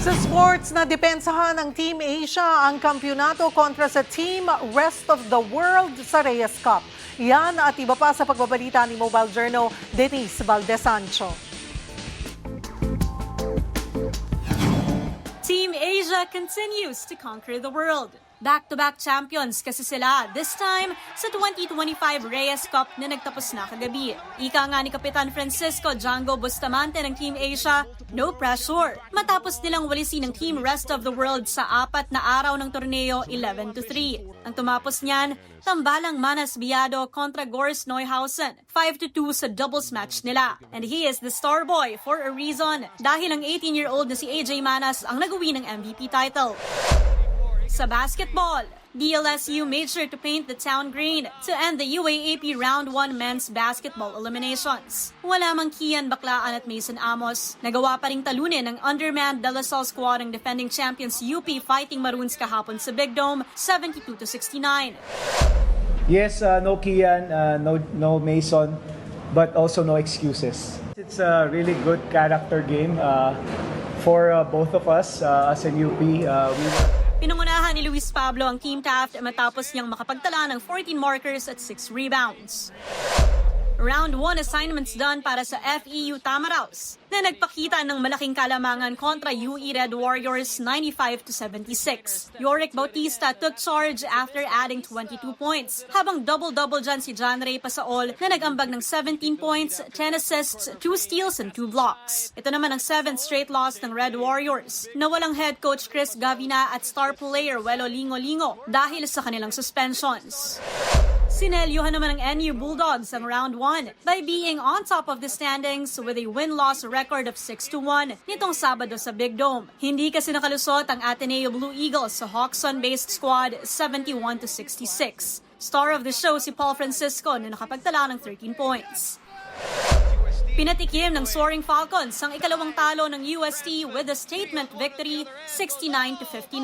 Sa sports na depensahan ng Team Asia ang kampyonato kontra sa Team Rest of the World sa Reyes Cup. Yan at iba pa sa pagbabalita ni Mobile Journal, Denise Valdesancho. Team Asia continues to conquer the world. Back-to-back champions kasi sila, this time sa 2025 Reyes Cup na nagtapos na kagabi. Ika nga ni Kapitan Francisco Django Bustamante ng Team Asia, no pressure. Matapos nilang walisin ng Team Rest of the World sa 4 na araw ng torneo 11-3. Ang tumapos niyan, tambalang Manas Biado kontra Gors Neuhausen, 5-2 sa doubles match nila. And he is the star boy for a reason dahil ang 18-year-old na si AJ Manas ang nag-uwi ng MVP title. Sa basketball, DLSU made sure to paint the town green to end the UAAP Round 1 men's basketball eliminations. Wala mang Kian Baklaan at Mason Amos. Nagawa pa ring talunin ng undermanned De La Salle squad ng defending champions UP Fighting Maroons kahapon sa Big Dome, 72-69. Yes, no Kian, no Mason, but also no excuses. It's a really good character game for both of us as in UP. Pinangunahan ni Luis Pablo ang Team Taft matapos niyang makapagtala ng 14 markers at 6 rebounds. Round 1 assignments done para sa FEU Tamaraos na nagpakita ng malaking kalamangan kontra UE Red Warriors 95-76. Yorick Bautista took charge after adding 22 points, habang double-double dyan si John Ray Pasaol na nag-ambag ng 17 points, 10 assists, 2 steals, and 2 blocks. Ito naman ang 7th straight loss ng Red Warriors na walang head coach Chris Gavina at star player Welo Lingo-Lingo dahil sa kanilang suspensions. Sinelyuhan naman ng NU Bulldogs ang round 1 by being on top of the standings with a win-loss record of 6-1 nitong Sabado sa Big Dome. Hindi kasi nakalusot ang Ateneo Blue Eagles sa Hawkson-based squad 71-66. Star of the show si Paul Francisco na nakapagtala ng 13 points. Pinatikim ng Soaring Falcons ang ikalawang talo ng UST with a statement victory 69-59.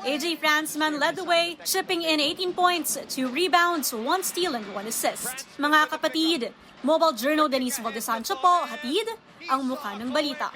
AJ Fransman led the way, chipping in 18 points, 2 rebounds, 1 steal and 1 assist. Mga kapatid, Mobile Journal Denise Valdesancho po, hatid ang mukha ng balita.